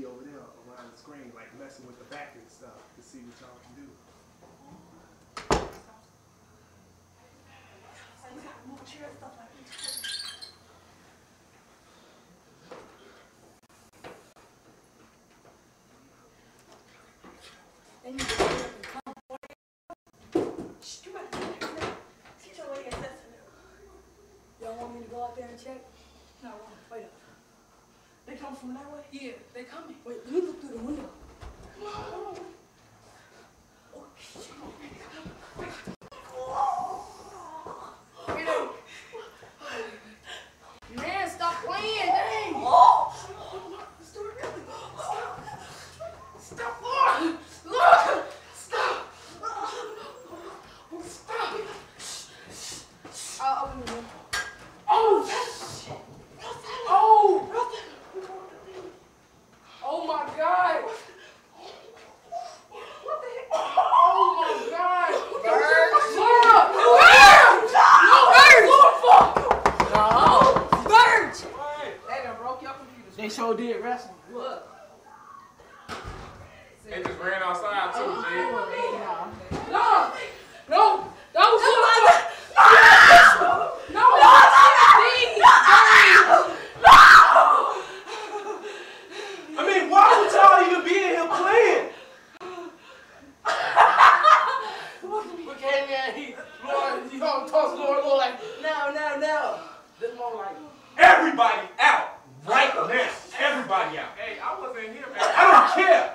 be over there around the screen, like messing with the back and stuff to see what y'all can do. Y'all want me to go out there and check? No, wait up. They come from that way? Yeah, they coming. Wait, let me look through the window. Come on. Oh, shit. Man, stop playing, dang! Oh! Stop! Look! Stop! Stop! I'll open the door. Oh! Shit! Oh! Oh my God! What the heck? Oh my God! Birds! No! Birds! They done broke your computer. They sure did wrestling. Look. They just ran outside too, G. No! No! That was No! I mean, why would y'all even be in here playing? We came in and Lord, you don't toss Lord like, no. This more like, Everybody out right now. Everybody out. Hey, I wasn't here, man. I don't care.